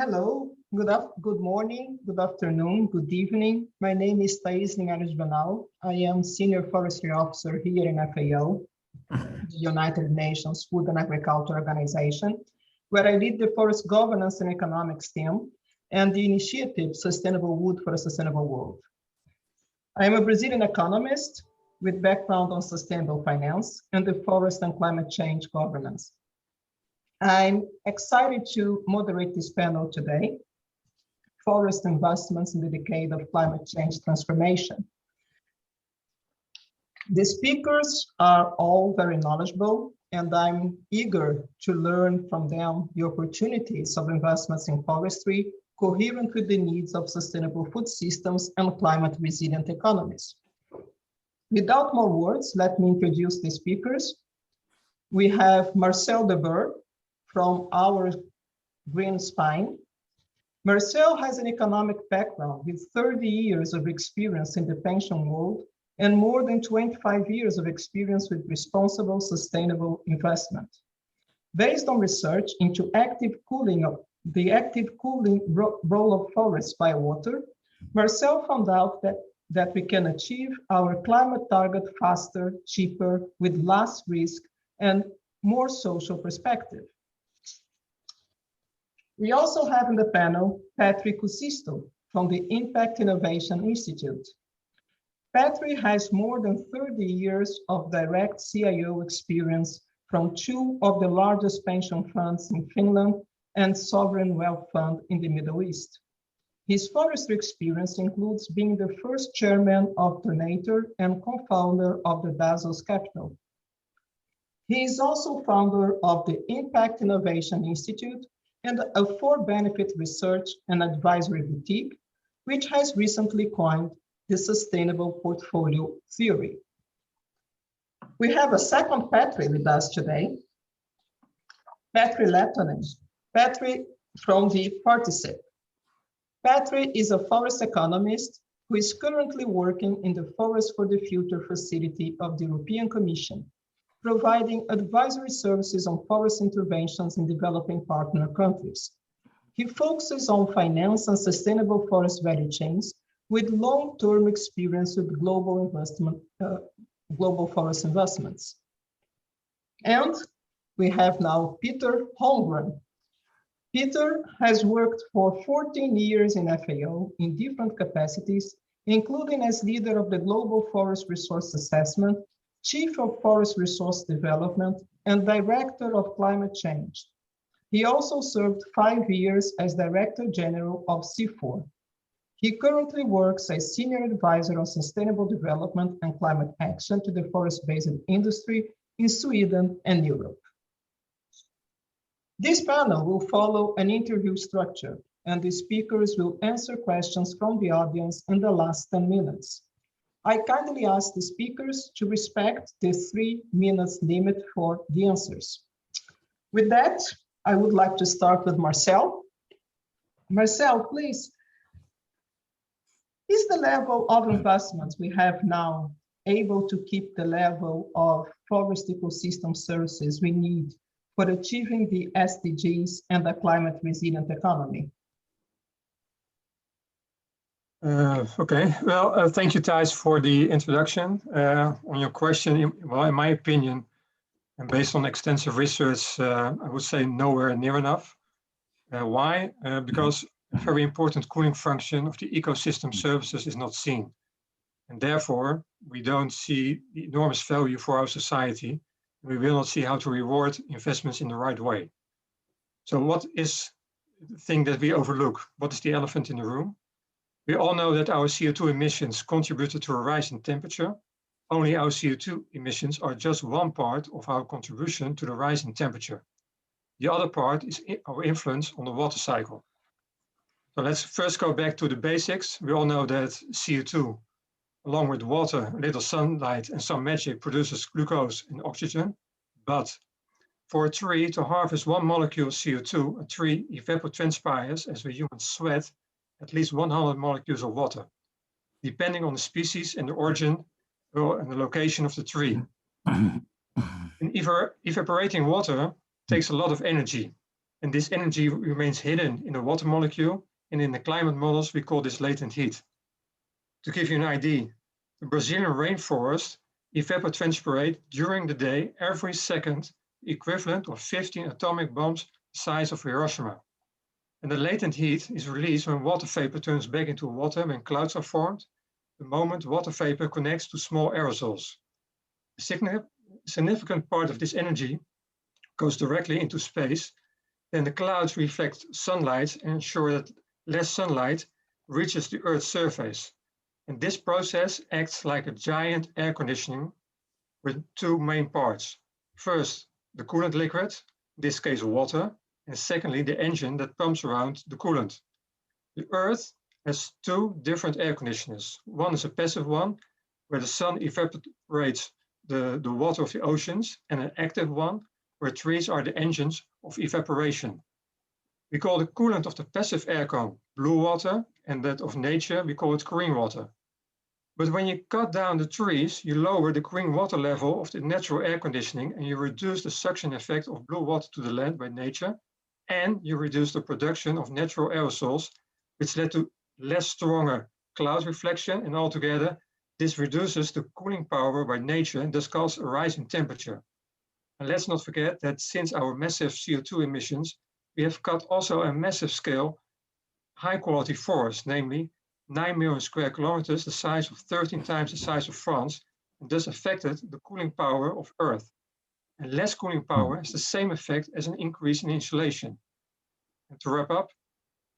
Hello, good morning, good afternoon, good evening. My name is Linhares-Juvenal. I am Senior Forestry Officer here in FAO, the United Nations Food and Agriculture Organization, where I lead the Forest Governance and Economics team and the initiative Sustainable Wood for a Sustainable World. I am a Brazilian economist with background on sustainable finance and the forest and climate change governance. I'm excited to moderate this panel today, Forest Investments in the Decade of Climate Change Transformation. The speakers are all very knowledgeable, and I'm eager to learn from them the opportunities of investments in forestry coherent with the needs of sustainable food systems and climate resilient economies. Without more words, let me introduce the speakers. We have Marcel de Berg from our Green Spine. Marcel has an economic background with 30 years of experience in the pension world and more than 25 years of experience with responsible, sustainable investment. Based on research into the active cooling role of forests by water, Marcel found out that we can achieve our climate target faster, cheaper, with less risk and more social perspective. We also have in the panel Petri Kuusisto from the Impact Innovation Institute. Petri has more than 30 years of direct CIO experience from two of the largest pension funds in Finland and sovereign wealth fund in the Middle East. His forestry experience includes being the first chairman of Moderator and co-founder of the Dasos Capital. He is also founder of the Impact Innovation Institute and a for-benefit research and advisory boutique, which has recently coined the sustainable portfolio theory. We have a second Petri with us today, Petri Lehtonen. Petri from the Particip. Petri is a forest economist who is currently working in the Forest for the Future facility of the European Commission, providing advisory services on forest interventions in developing partner countries. He focuses on finance and sustainable forest value chains with long-term experience with global forest investments. And we have now Peter Holmgren. Peter has worked for 14 years in FAO in different capacities, including as leader of the Global Forest Resource Assessment, Chief of Forest Resource Development, and Director of Climate Change. He also served 5 years as Director General of CIFOR. He currently works as Senior Advisor on Sustainable Development and Climate Action to the forest-based industry in Sweden and Europe. This panel will follow an interview structure, and the speakers will answer questions from the audience in the last 10 minutes. I kindly ask the speakers to respect the 3 minutes limit for the answers. With that, I would like to start with Marcel. Marcel, please. Is the level of investments we have now able to keep the level of forest ecosystem services we need for achieving the SDGs and the climate resilient economy? Okay, well, thank you, Thijs, for the introduction. On your question, well, in my opinion, and based on extensive research, I would say nowhere near enough. Why? Because a very important cooling function of the ecosystem services is not seen. And therefore, we don't see the enormous value for our society. We will not see how to reward investments in the right way. So what is the thing that we overlook? What is the elephant in the room? We all know that our CO2 emissions contributed to a rise in temperature. Only our CO2 emissions are just one part of our contribution to the rise in temperature. The other part is our influence on the water cycle. So let's first go back to the basics. We all know that CO2, along with water, a little sunlight, and some magic, produces glucose and oxygen. But for a tree to harvest 1 molecule of CO2, a tree evapotranspires, as we humans sweat, at least 100 molecules of water, depending on the species and the origin and the location of the tree. And evaporating water takes a lot of energy. And this energy remains hidden in the water molecule, and in the climate models, we call this latent heat. To give you an idea, the Brazilian rainforest evapotranspirate during the day every second, the equivalent of 15 atomic bombs the size of Hiroshima. And the latent heat is released when water vapor turns back into water when clouds are formed, the moment water vapor connects to small aerosols. A significant part of this energy goes directly into space. Then the clouds reflect sunlight and ensure that less sunlight reaches the Earth's surface. And this process acts like a giant air conditioning with two main parts. First, the coolant liquid, in this case water, and secondly, the engine that pumps around the coolant. The Earth has two different air conditioners. One is a passive one, where the sun evaporates the water of the oceans, and an active one, where trees are the engines of evaporation. We call the coolant of the passive aircon blue water, and that of nature, we call it green water. But when you cut down the trees, you lower the green water level of the natural air conditioning, and you reduce the suction effect of blue water to the land by nature, and you reduce the production of natural aerosols, which led to less stronger cloud reflection, and altogether, this reduces the cooling power by nature and thus causes a rise in temperature. And let's not forget that since our massive CO2 emissions, we have cut also a massive scale, high quality forest, namely 9 million square kilometers, the size of 13 times the size of France, and thus affected the cooling power of Earth. And less cooling power has the same effect as an increase in insulation. And to wrap up,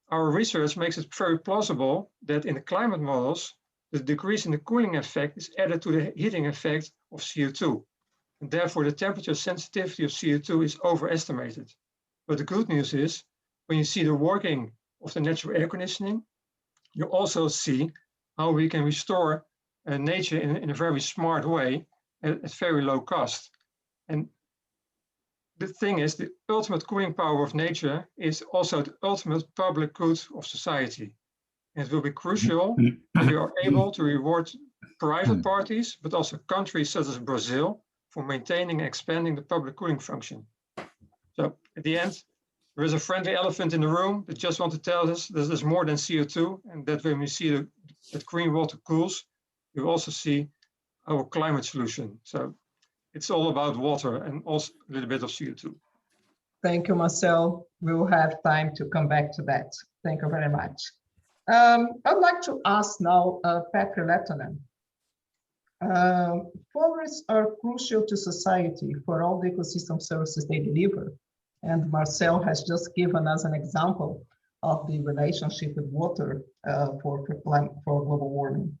our research makes it very plausible that in the climate models, the decrease in the cooling effect is added to the heating effect of CO2. And therefore, the temperature sensitivity of CO2 is overestimated. But the good news is, when you see the working of the natural air conditioning, you also see how we can restore nature in a very smart way at very low cost. And the thing is, the ultimate cooling power of nature is also the ultimate public good of society. And it will be crucial that we are able to reward private parties, but also countries such as Brazil, for maintaining and expanding the public cooling function. So at the end, there is a friendly elephant in the room that just wants to tell us that there's more than CO2, and that when we see that green water cools, we also see our climate solution. So it's all about water and also a little bit of CO2. Thank you, Marcel. We will have time to come back to that. Thank you very much. I'd like to ask now Petri Lehtonen. Forests are crucial to society for all the ecosystem services they deliver. And Marcel has just given us an example of the relationship with water for global warming.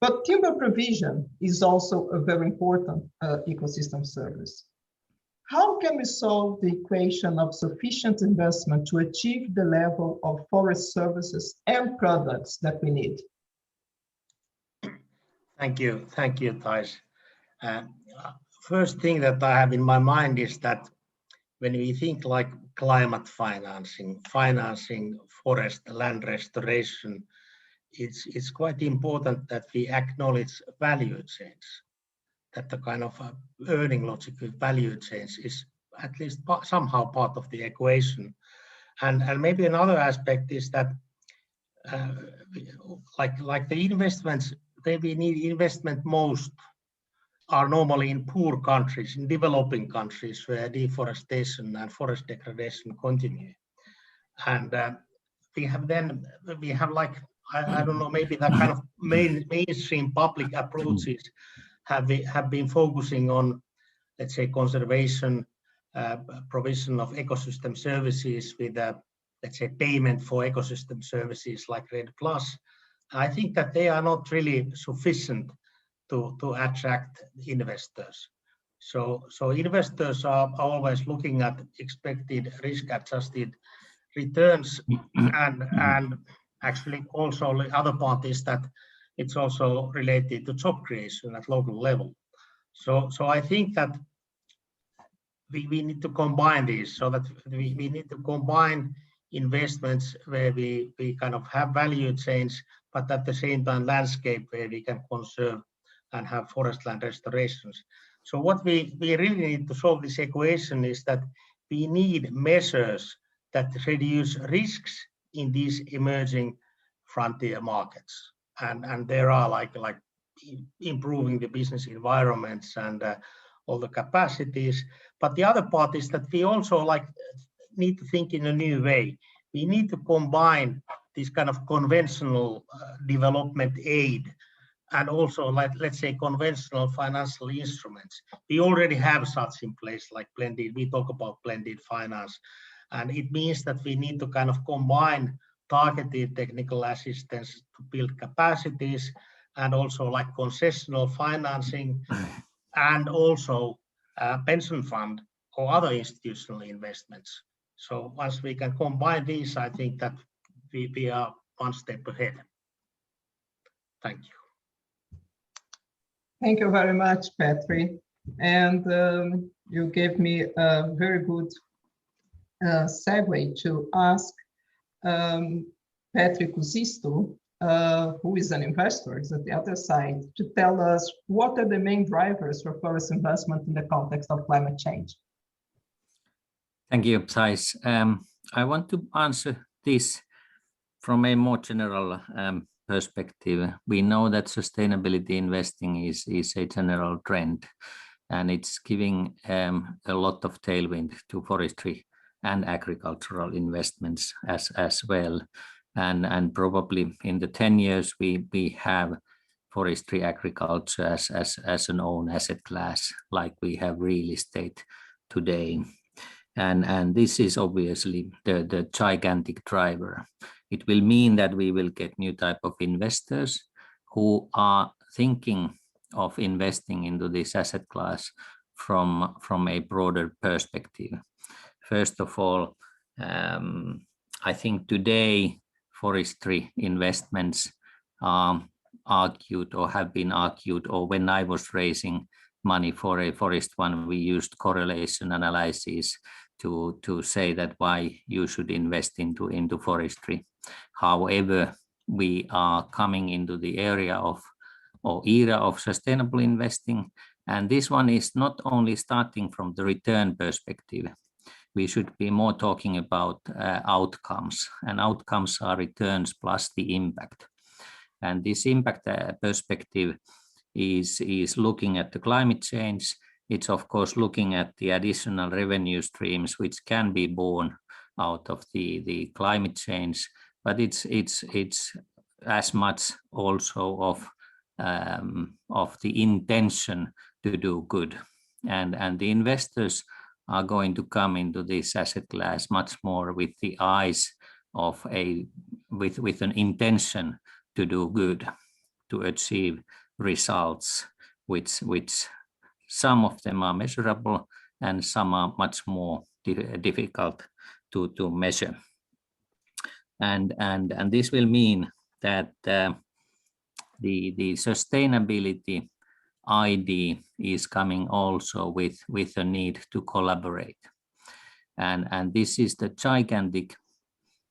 But timber provision is also a very important ecosystem service. How can we solve the equation of sufficient investment to achieve the level of forest services and products that we need? Thank you, Thijs. First thing that I have in my mind is that when we think like climate financing forest land restoration, it's quite important that we acknowledge value chains, that the kind of earning logic with value chains is at least somehow part of the equation. And maybe another aspect is that like the investments, where we need investment most are normally in poor countries, in developing countries where deforestation and forest degradation continue. And we have like, I don't know, maybe that kind of mainstream public approaches have been focusing on, let's say, conservation, provision of ecosystem services with, let's say, payment for ecosystem services like REDD+. I think that they are not really sufficient to attract investors. So investors are always looking at expected risk-adjusted returns, and actually also the other part is that it's also related to job creation at local level. So I think that we need to combine these, so that we need to combine investments where we kind of have value chains, but at the same time landscape where we can conserve and have forest land restorations. So what we really need to solve this equation is that we need measures that reduce risks in these emerging frontier markets. And there are like improving the business environments and all the capacities. But the other part is that we also need to think in a new way. We need to combine this kind of conventional development aid and also, let's say, conventional financial instruments. We already have such in place, like blended. We talk about blended finance, and it means that we need to kind of combine targeted technical assistance to build capacities, and also like concessional financing, and also pension fund or other institutional investments. So once we can combine these, I think that we are one step ahead. Thank you. Thank you very much, Petri. And you gave me a very good segue to ask Petri Kuusisto, who is an investor, is at the other side, to tell us what are the main drivers for forest investment in the context of climate change. Thank you, Thijs. I want to answer this from a more general perspective. We know that sustainability investing is a general trend, and it's giving a lot of tailwind to forestry and agricultural investments as well. And probably in the 10 years we have forestry agriculture as an own asset class, like we have real estate today. And this is obviously the gigantic driver. It will mean that we will get new type of investors who are thinking of investing into this asset class from a broader perspective. First of all, I think today forestry investments are argued or have been argued, or when I was raising money for a forest one, we used correlation analysis to say that why you should invest into forestry. However, we are coming into the area of or era of sustainable investing, and this one is not only starting from the return perspective. We should be more talking about outcomes, and outcomes are returns plus the impact. And this impact perspective is looking at the climate change. It's of course looking at the additional revenue streams which can be born out of the climate change, but it's as much also of the intention to do good, and the investors are going to come into this asset class much more with the eyes of with an intention to do good, to achieve results, which some of them are measurable and some are much more difficult to measure. And this will mean that the sustainability ID is coming also with a need to collaborate. And this is the gigantic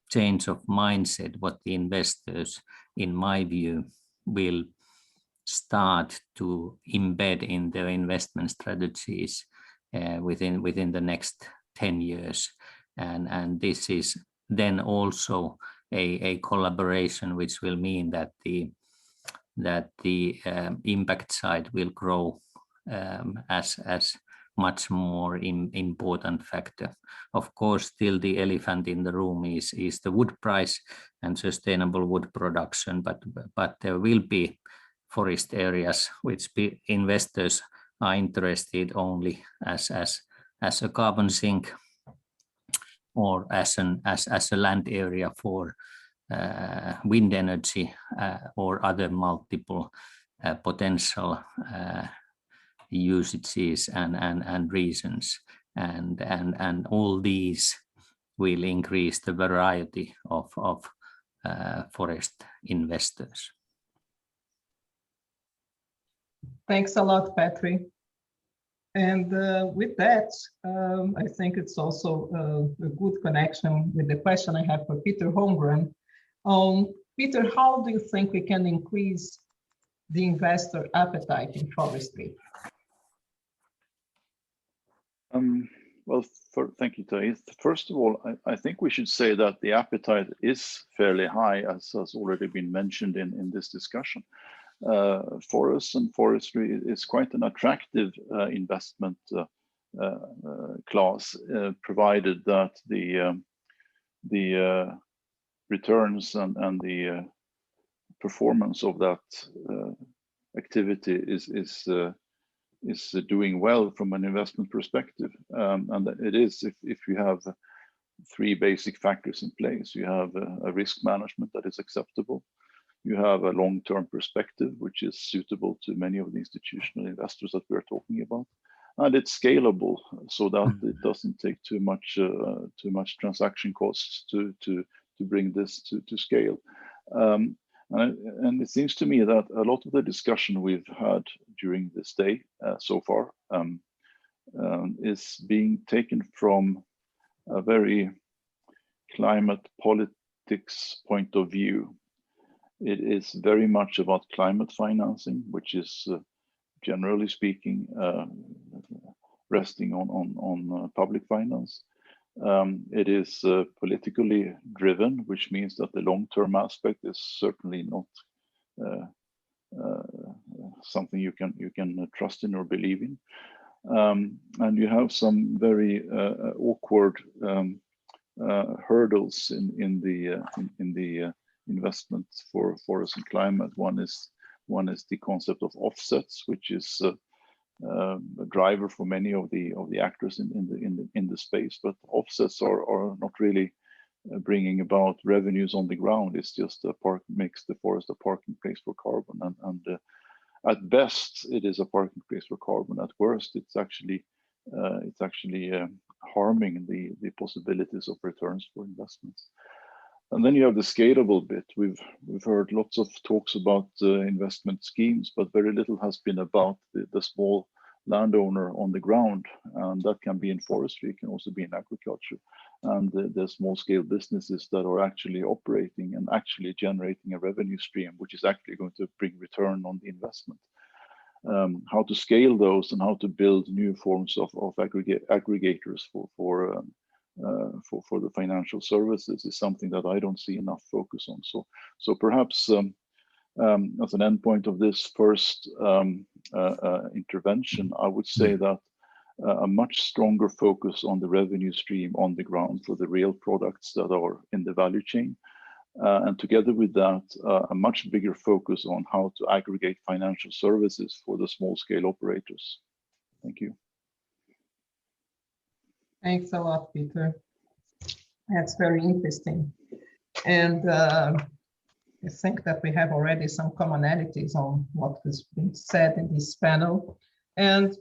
change of mindset what the investors, in my view, will start to embed in their investment strategies within the next 10 years. And this is then also a collaboration which will mean that the impact side will grow as much more important factor. Of course, still the elephant in the room is the wood price and sustainable wood production, but there will be forest areas which investors are interested only as a carbon sink or as a land area for wind energy or other multiple potential usages and reasons, and all these will increase the variety of forest investors. Thanks a lot, Petri. And with that, I think it's also a good connection with the question I have for Peter Holmgren. Peter, how do you think we can increase the investor appetite in forestry? Well, thank you, Thais. First of all, I think we should say that the appetite is fairly high, as has already been mentioned in this discussion. Forests and forestry is quite an attractive investment class, provided that the returns and the performance of that activity is doing well from an investment perspective. And it is if you have three basic factors in place. You have a risk management that is acceptable. You have a long-term perspective, which is suitable to many of the institutional investors that we're talking about. And it's scalable, so that it doesn't take too much transaction costs to bring this to scale. And it seems to me that a lot of the discussion we've had during this day so far is being taken from a very climate politics point of view. It is very much about climate financing, which is generally speaking resting on public finance. It is politically driven, which means that the long-term aspect is certainly not something you can trust in or believe in. And you have some very awkward hurdles in the investments for forest and climate. One is the concept of offsets, which is a driver for many of the actors in the space, but offsets are not really bringing about revenues on the ground. It's just makes the forest a parking place for carbon, and at best it is a parking place for carbon. At worst, it's actually harming the possibilities of returns for investments. And then you have the scalable bit. We've heard lots of talks about investment schemes, but very little has been about the small landowner on the ground, and that can be in forestry, it can also be in agriculture, and the small scale businesses that are actually operating and actually generating a revenue stream, which is actually going to bring return on the investment. How to scale those and how to build new forms of aggregators for the financial services is something that I don't see enough focus on. So perhaps as an endpoint of this first intervention, I would say that a much stronger focus on the revenue stream on the ground for the real products that are in the value chain. And together with that, a much bigger focus on how to aggregate financial services for the small scale operators. Thank you. Thanks a lot, Peter. That's very interesting. And I think that we have already some commonalities on what has been said in this panel. And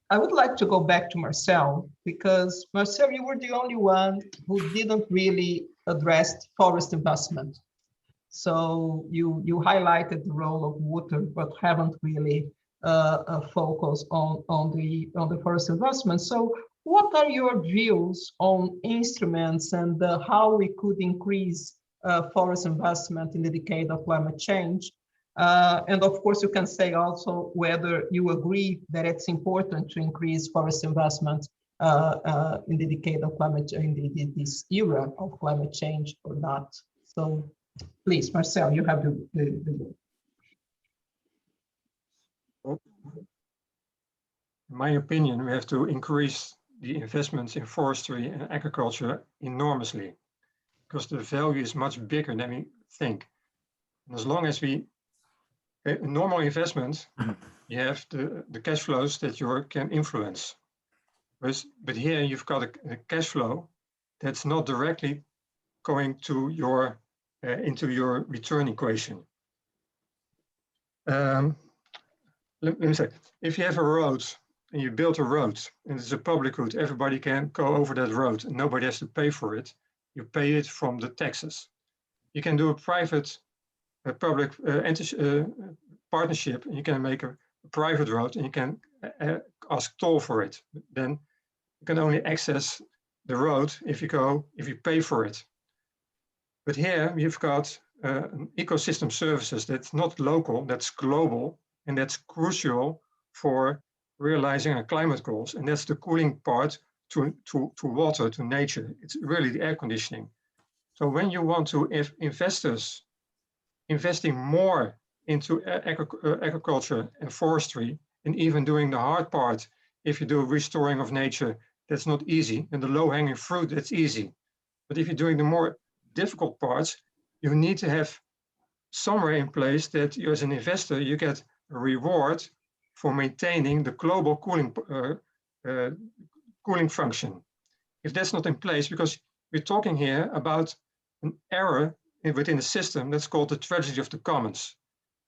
I would like to go back to Marcel, because Marcel, you were the only one who didn't really address forest investment. So you highlighted the role of water, but haven't really focused on the forest investment. So what are your views on instruments and how we could increase forest investment in the decade of climate change? And of course, you can say also whether you agree that it's important to increase forest investment in the decade of climate change, in this era of climate change or not. So please, Marcel, you have the In my opinion, we have to increase the investments in forestry and agriculture enormously, because the value is much bigger than we think. And as long as we normal investment, you have the cash flows that you can influence. But here you've got a cash flow that's not directly going to your into your return equation. Let me say, if you have a road and you build a road and it's a public good, everybody can go over that road and nobody has to pay for it. You pay it from the taxes. You can do a private public partnership, and you can make a private road and you can ask toll for it. Then you can only access the road if you pay for it. But here you've got an ecosystem services that's not local, that's global, and that's crucial for realizing our climate goals. And that's the cooling part to water, to nature. It's really the air conditioning. So when you want to, if investors investing more into agriculture and forestry, and even doing the hard part, if you do restoring of nature, that's not easy. And the low-hanging fruit, that's easy. But if you're doing the more difficult parts, you need to have somewhere in place that you, as an investor, you get a reward for maintaining the global cooling function. If that's not in place, because we're talking here about an error within the system that's called the tragedy of the commons.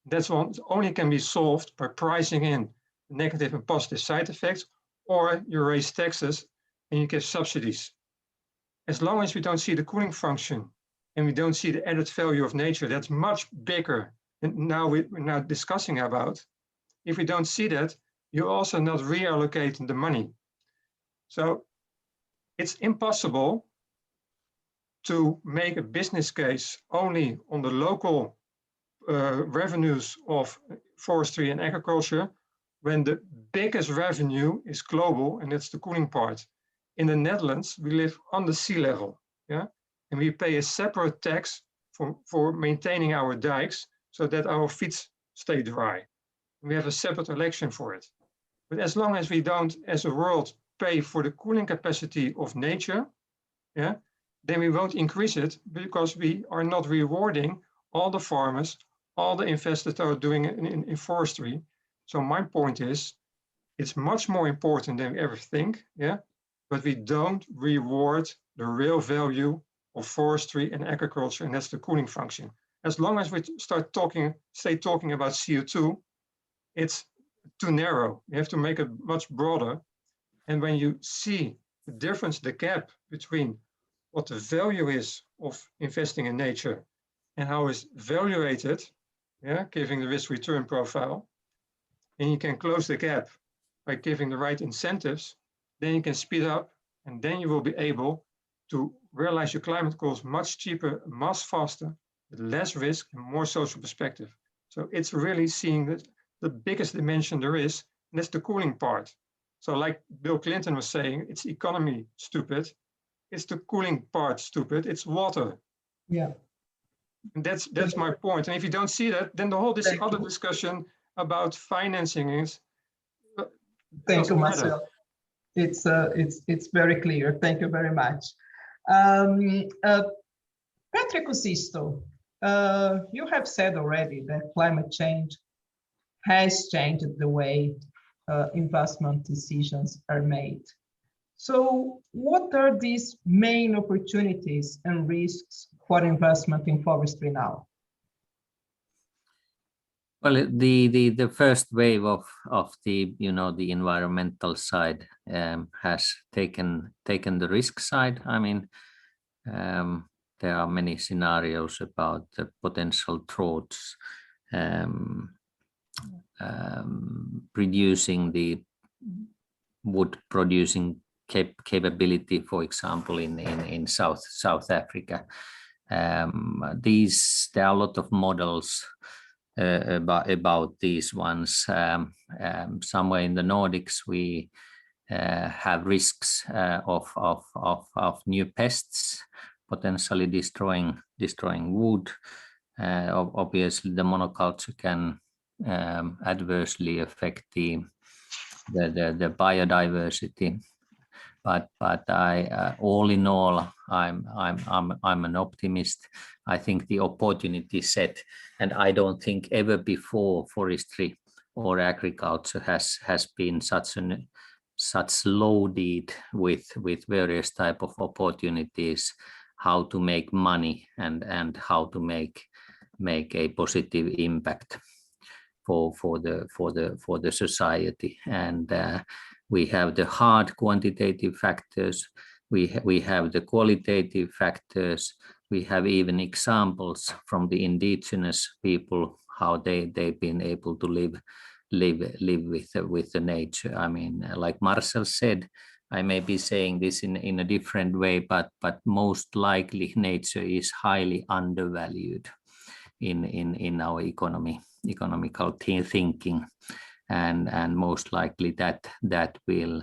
That's one only can be solved by pricing in negative and positive side effects, or you raise taxes and you give subsidies. As long as we don't see the cooling function and we don't see the added value of nature, that's much bigger. And now we're now discussing about. If we don't see that, you're also not reallocating the money. So it's impossible to make a business case only on the local revenues of forestry and agriculture when the biggest revenue is global, and it's the cooling part. In the Netherlands, we live on the sea level, yeah, and we pay a separate tax for maintaining our dikes so that our feet stay dry. We have a separate election for it. But as long as we don't, as a world, pay for the cooling capacity of nature, yeah, then we won't increase it because we are not rewarding all the farmers, all the investors that are doing it in forestry. So my point is, it's much more important than we ever think, yeah, but we don't reward the real value of forestry and agriculture, and that's the cooling function. As long as we stay talking about CO2, it's too narrow. You have to make it much broader. And when you see the difference, the gap between what the value is of investing in nature and how it's valuated, yeah, giving the risk return profile, and you can close the gap by giving the right incentives, then you can speed up, and then you will be able to realize your climate goals much cheaper, much faster, with less risk and more social perspective. So it's really seeing that the biggest dimension there is, and that's the cooling part. So like Bill Clinton was saying, it's economy stupid, it's the cooling part stupid, it's water. Yeah. And that's my point. And if you don't see that, then the whole other discussion about financing is. Thank you, Marcel. It's very clear. Thank you very much. Petri, Kuusisto, you have said already that climate change has changed the way investment decisions are made. So what are these main opportunities and risks for investment in forestry now? Well, the first wave of the the environmental side has taken the risk side. I mean, there are many scenarios about the potential droughts, reducing the wood producing capability, for example, in South Africa. There are a lot of models about these ones. Somewhere in the Nordics, we have risks of new pests potentially destroying wood. Obviously, the monoculture can adversely affect the biodiversity. But I all in all, I'm an optimist. I think the opportunity set, and I don't think ever before forestry or agriculture has been such loaded with various type of opportunities, how to make money and how to make a positive impact for the society. And we have the hard quantitative factors, we have the qualitative factors, we have even examples from the indigenous people, how they've been able to live with the nature. I mean, like Marcel said, I may be saying this in a different way, but most likely nature is highly undervalued in our economical thinking, and most likely that will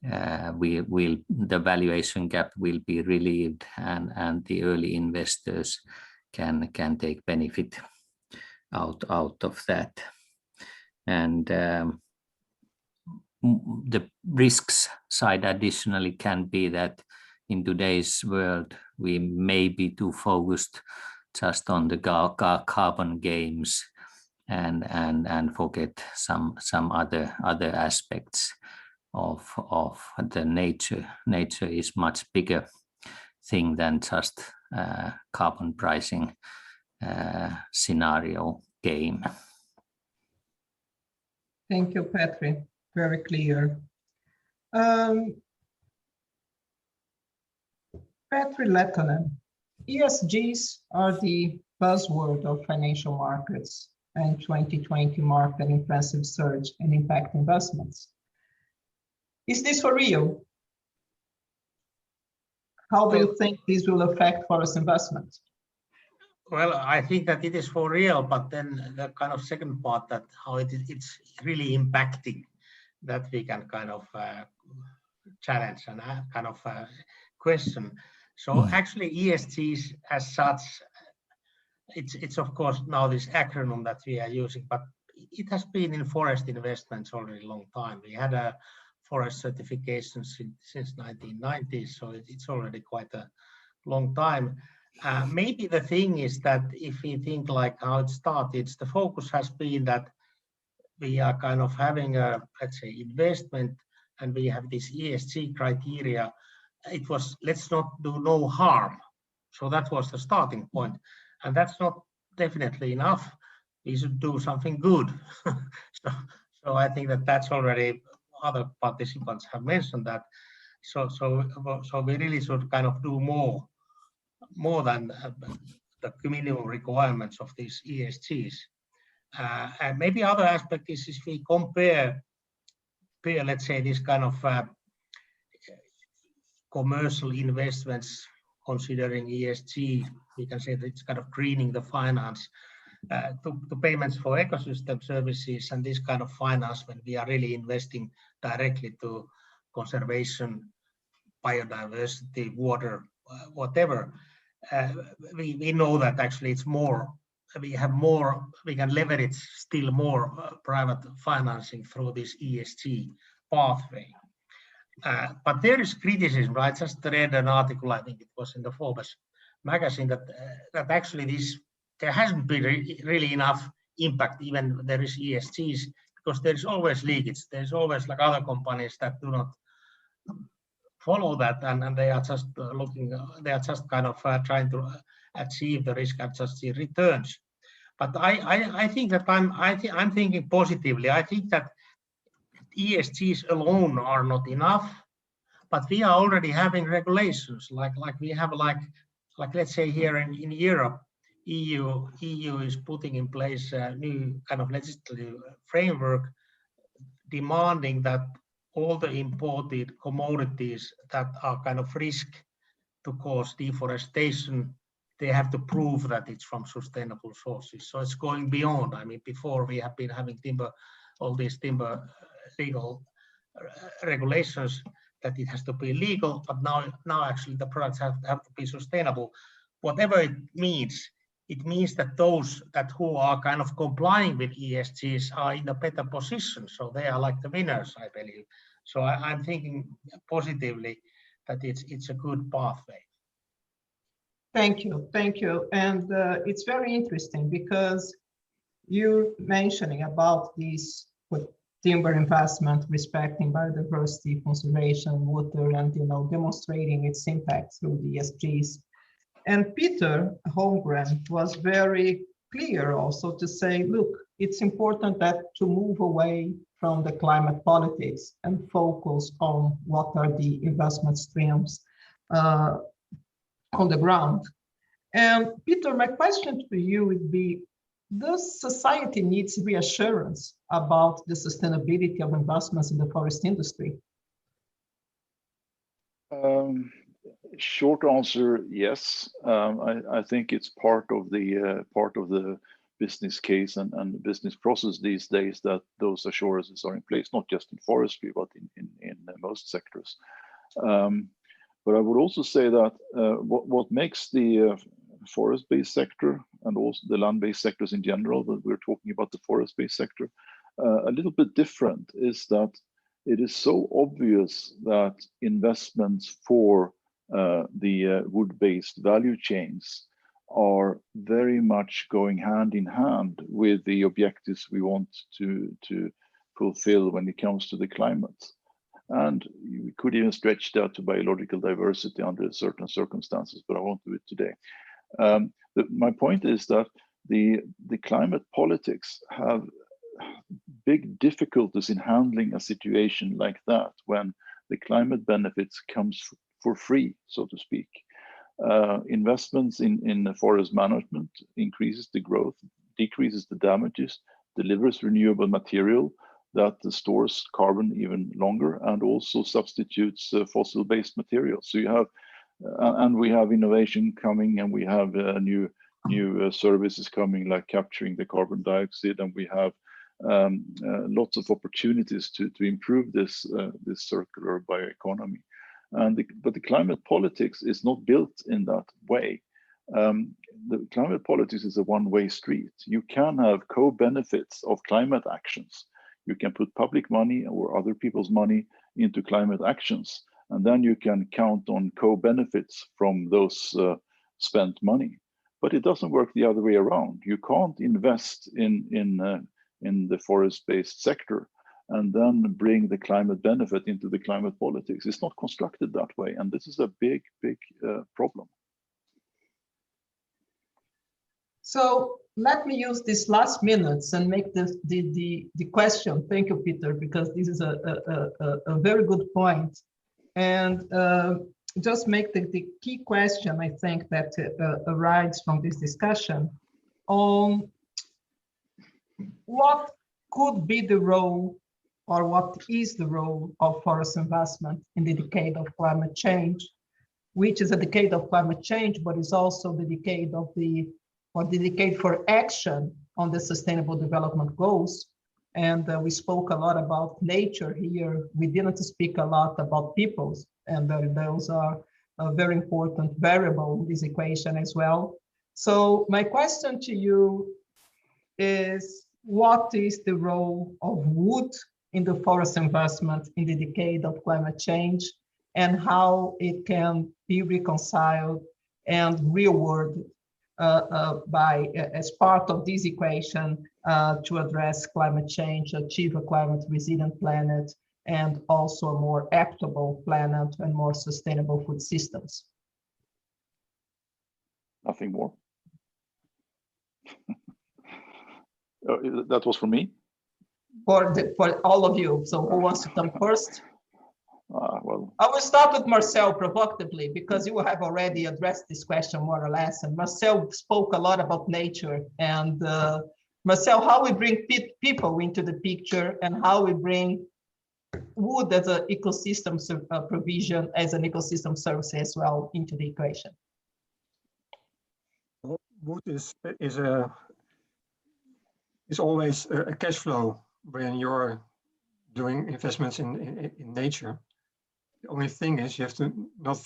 the valuation gap will be relieved, and the early investors can take benefit out of that. And the risks side additionally can be that in today's world we may be too focused just on the carbon games and forget some other aspects of the nature. Nature is much bigger thing than just carbon pricing scenario game. Thank you, Petri. Very clear. Petri, Lehtonen, ESGs are the buzzword of financial markets and 2020 marked an impressive surge in impact investments. Is this for real? How do you think this will affect forest investments? Well, I think that it is for real, but then the kind of second part, that how it's really impacting, that we can kind of challenge and kind of question. So actually ESGs as such, it's of course now this acronym that we are using, but it has been in forest investments already a long time. We had a forest certification since 1990s, so it's already quite a long time. Maybe the thing is that if we think like how it started, the focus has been that we are kind of having a, let's say, investment, and we have this ESG criteria. It was, let's not do no harm. So that was the starting point. And that's not definitely enough. We should do something good. So I think that that's already, other participants have mentioned that. So we really should kind of do more than the minimum requirements of these ESGs. And maybe other aspect is if we compare, let's say, this kind of commercial investments considering ESG, we can say that it's kind of greening the finance, to payments for ecosystem services and this kind of finance when we are really investing directly to conservation, biodiversity, water, whatever. We know that actually it's more, we can leverage still more private financing through this ESG pathway. But there is criticism. I just read an article, I think it was in the Forbes magazine, that actually there hasn't been really enough impact, even there is ESGs, because there is always leakage. There's always like other companies that do not follow that, and they are just they are just kind of trying to achieve the risk-adjusted returns. But I think that I'm thinking positively. I think that ESGs alone are not enough, but we are already having regulations like we have like let's say here in Europe, EU is putting in place a new kind of legislative framework demanding that all the imported commodities that are kind of risk to cause deforestation, they have to prove that it's from sustainable sources. So it's going beyond. I mean, before we have been having all these timber legal regulations that it has to be legal, but now actually the products have to be sustainable. Whatever it means that those who are kind of complying with ESGs are in a better position. So they are like the winners, I believe. So I'm thinking positively that it's a good pathway. Thank you. And it's very interesting because you're mentioning about these timber investment, respecting biodiversity, conservation, water, and demonstrating its impact through the ESGs. And Peter Holmgren was very clear also to say, look, it's important that to move away from the climate politics and focus on what are the investment streams on the ground. And Peter, my question to you would be, does society needs reassurance about the sustainability of investments in the forest industry? Short answer, yes. I think it's part of the business case and business process these days that those assurances are in place, not just in forestry, but in most sectors. But I would also say that what makes the forest-based sector and also the land-based sectors in general, but we're talking about the forest-based sector, a little bit different is that it is so obvious that investments for the wood-based value chains are very much going hand in hand with the objectives we want to fulfill when it comes to the climate. And we could even stretch that to biological diversity under certain circumstances, but I won't do it today. My point is that the climate politics have big difficulties in handling a situation like that when the climate benefits comes for free, so to speak. Investments in forest management increases the growth, decreases the damages, delivers renewable material that stores carbon even longer, and also substitutes fossil-based materials. So you have, and we have innovation coming, and we have new services coming, like capturing the carbon dioxide, and we have lots of opportunities to improve this circular bioeconomy. But the climate politics is not built in that way. The climate politics is a one-way street. You can have co-benefits of climate actions. You can put public money or other people's money into climate actions, and then you can count on co-benefits from those spent money. But it doesn't work the other way around. You can't invest in the forest-based sector and then bring the climate benefit into the climate politics. It's not constructed that way, and this is a big problem. So let me use these last minutes and make the question. Thank you, Peter, because this is a very good point. And just make the key question, I think, that arises from this discussion on what could be the role, or what is the role of forest investment in the decade of climate change, which is a decade of climate change, but is also the decade of the decade for action on the Sustainable Development Goals. And we spoke a lot about nature here. We didn't speak a lot about peoples, and those are a very important variable in this equation as well. So my question to you is, what is the role of wood in the forest investment in the decade of climate change, and how it can be reconciled and rewarded as part of this equation to address climate change, achieve a climate resilient planet, and also a more equitable planet and more sustainable food systems? Nothing more. That was for me? For all of you. So who wants to come first? Well, I will start with Marcel provocatively, because you have already addressed this question more or less. And Marcel spoke a lot about nature. And Marcel, how we bring people into the picture, and how we bring wood as an ecosystem provision, as an ecosystem service as well into the equation. Wood is always a cash flow when you're doing investments in nature. The only thing is, you have to not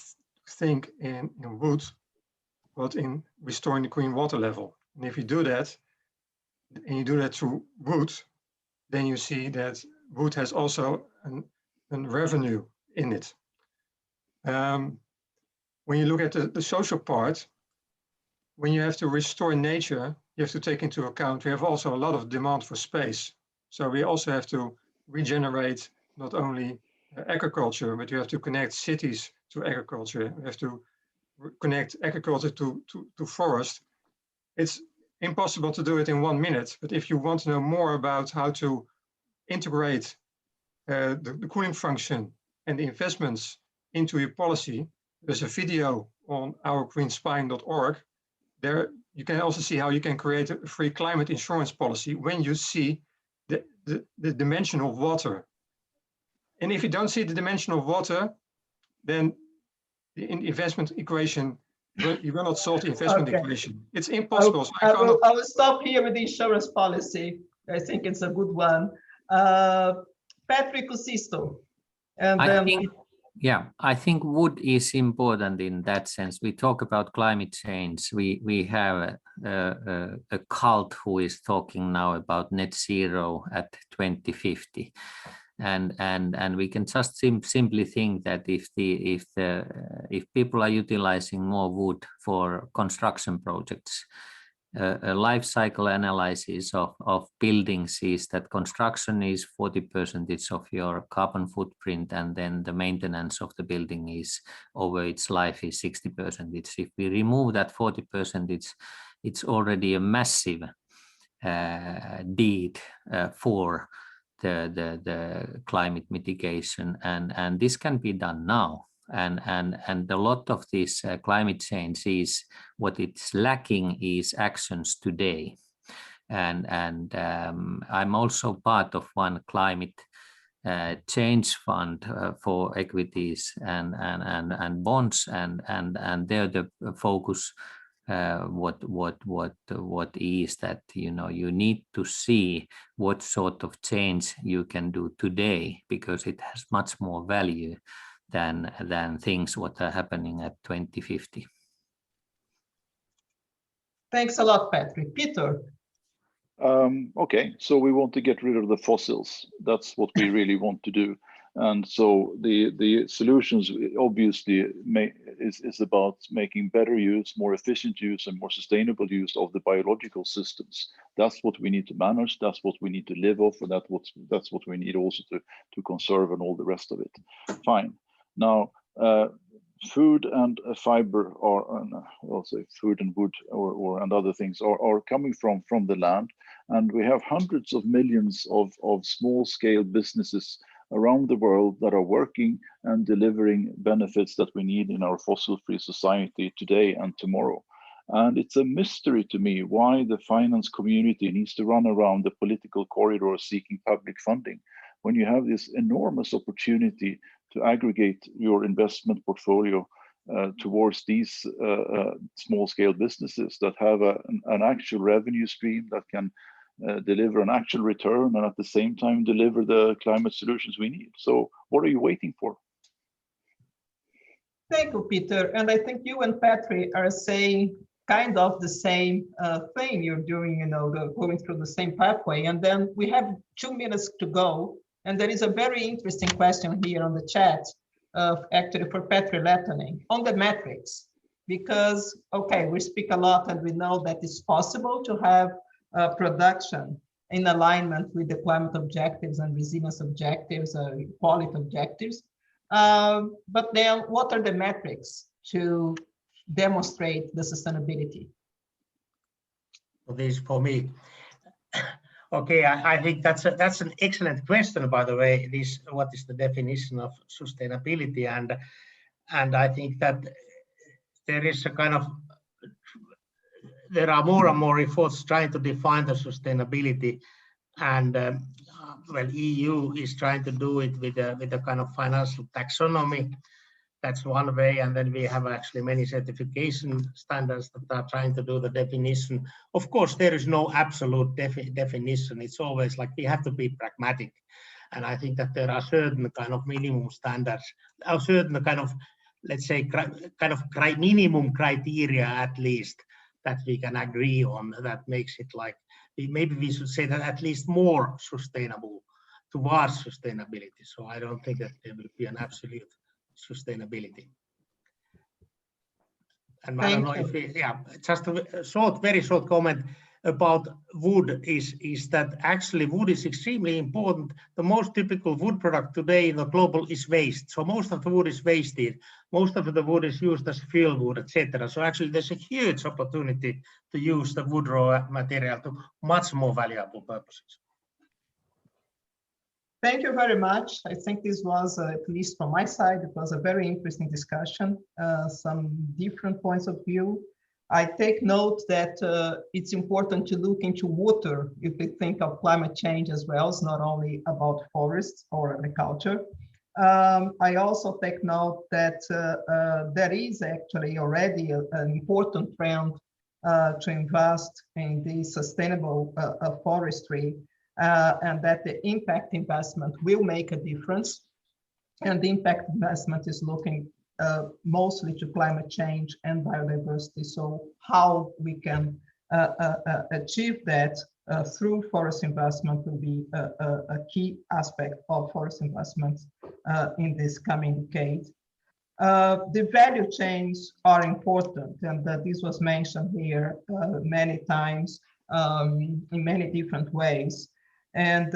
think in wood, but in restoring the clean water level. And if you do that, and you do that through wood, then you see that wood has also a revenue in it. When you look at the social part, when you have to restore nature, you have to take into account we have also a lot of demand for space. So we also have to regenerate not only agriculture, but you have to connect cities to agriculture. You have to connect agriculture to forest. It's impossible to do it in 1 minute, but if you want to know more about how to integrate the cooling function and the investments into your policy, there's a video on ourgreenspine.org. There you can also see how you can create a free climate insurance policy when you see the dimension of water. And if you don't see the dimension of water, then the investment equation You will not solve the investment Okay. equation. It's impossible. So I I will stop here with the insurance policy. I think it's a good one. Petri, Kuusisto. And I think wood is important in that sense. We talk about climate change. We have a cult who is talking now about net zero at 2050. And we can just simply think that if people are utilizing more wood for construction projects, a life cycle analysis of buildings is that construction is 40% of your carbon footprint, and then the maintenance of the building is over its life is 60%. If we remove that 40%, it's already a massive deed for the climate mitigation, and this can be done now. And a lot of this climate change is what it's lacking is actions today. And I'm also part of one climate change fund for equities and bonds, and there the focus what is that you need to see what sort of change you can do today, because it has much more value than things what are happening at 2050. Thanks a lot, Patrick. Peter. Okay, so we want to get rid of the fossils. That's what we really want to do. And so the solutions obviously is about making better use, more efficient use, and more sustainable use of the biological systems. That's what we need to manage. That's what we need to live off, and that's what we need also to conserve and all the rest of it. Fine. Now, food and fiber are, I'll say food and wood and other things are coming from the land, and we have hundreds of millions of small-scale businesses around the world that are working and delivering benefits that we need in our fossil-free society today and tomorrow. And it's a mystery to me why the finance community needs to run around the political corridor seeking public funding when you have this enormous opportunity to aggregate your investment portfolio towards these small-scale businesses that have an actual revenue stream that can deliver an actual return and at the same time deliver the climate solutions we need. So what are you waiting for? Thank you, Peter. And I think you and Petri are saying kind of the same thing. You're doing, going through the same pathway. And then we have 2 minutes to go. And there is a very interesting question here on the chat, actually for Petri Lehtonen, on the metrics. Because, okay, we speak a lot and we know that it's possible to have production in alignment with the climate objectives and resilience objectives, quality objectives. But then what are the metrics to demonstrate the sustainability? Well, this is for me. Okay, I think that's an excellent question, by the way. What is the definition of sustainability? And I think that there is a kind of there are more and more efforts trying to define the sustainability, and well, EU is trying to do it with a kind of financial taxonomy. That's one way, and then we have actually many certification standards that are trying to do the definition. Of course, there is no absolute definition. It's always like we have to be pragmatic, and I think that there are certain kind of minimum standards, or certain kind of, let's say, minimum criteria at least that we can agree on, that makes it like, maybe we should say that at least more sustainable towards sustainability. So I don't think that there will be an absolute sustainability. And I don't know if just a very short comment about wood is that actually wood is extremely important. The most typical wood product today in the global is waste. So most of the wood is wasted. Most of the wood is used as fuel wood, etc. So actually there's a huge opportunity to use the wood raw material to much more valuable purposes. Thank you very much. I think this was, at least from my side, it was a very interesting discussion, some different points of view. I take note that it's important to look into water if we think of climate change as well. It's not only about forests or agriculture. I also take note that there is actually already an important trend to invest in the sustainable forestry, and that the impact investment will make a difference. And the impact investment is looking mostly to climate change and biodiversity. So how we can achieve that through forest investment will be a key aspect of forest investments in this coming decade. The value chains are important, and this was mentioned here many times in many different ways. And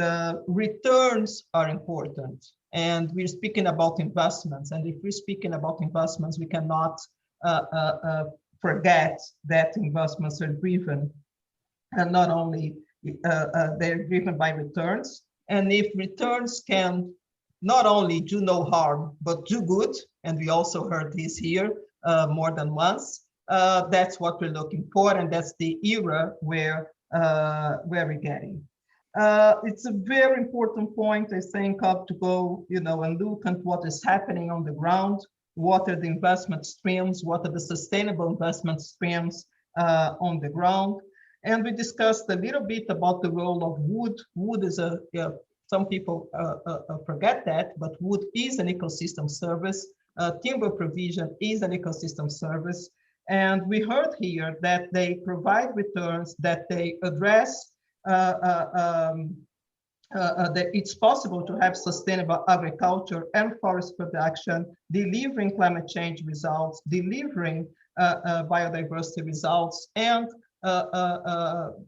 returns are important. And we're speaking about investments. And if we're speaking about investments, we cannot forget that investments are driven, and not only they're driven by returns. And if returns can not only do no harm, but do good, and we also heard this here more than once, that's what we're looking for, and that's the era where we're getting. It's a very important point, I think, of to go, and look at what is happening on the ground. What are the investment streams? What are the sustainable investment streams on the ground? And we discussed a little bit about the role of wood. Wood is some people forget that, but wood is an ecosystem service. Timber provision is an ecosystem service. And we heard here that they provide returns, that they address that it's possible to have sustainable agriculture and forest production, delivering climate change results, delivering biodiversity results, and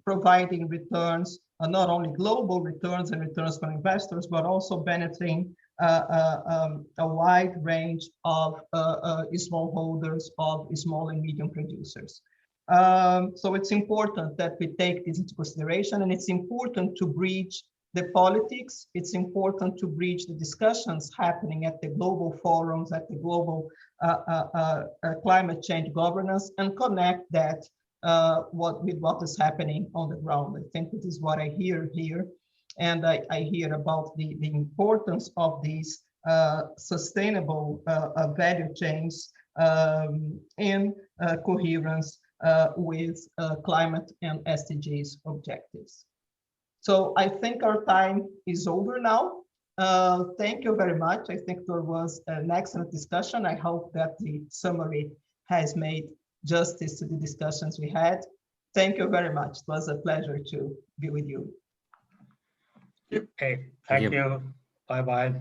providing returns, not only global returns and returns for investors, but also benefiting a wide range of smallholders, of small and medium producers. So it's important that we take this into consideration, and it's important to bridge the politics. It's important to bridge the discussions happening at the global forums, at the global climate change governance, and connect that with what is happening on the ground. I think this is what I hear here, and I hear about the importance of these sustainable value chains in coherence with climate and SDGs objectives. So I think our time is over now. Thank you very much. I think there was an excellent discussion. I hope that the summary has made justice to the discussions we had. Thank you very much. It was a pleasure to be with you. Okay, thank you. Bye-bye.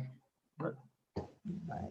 Bye.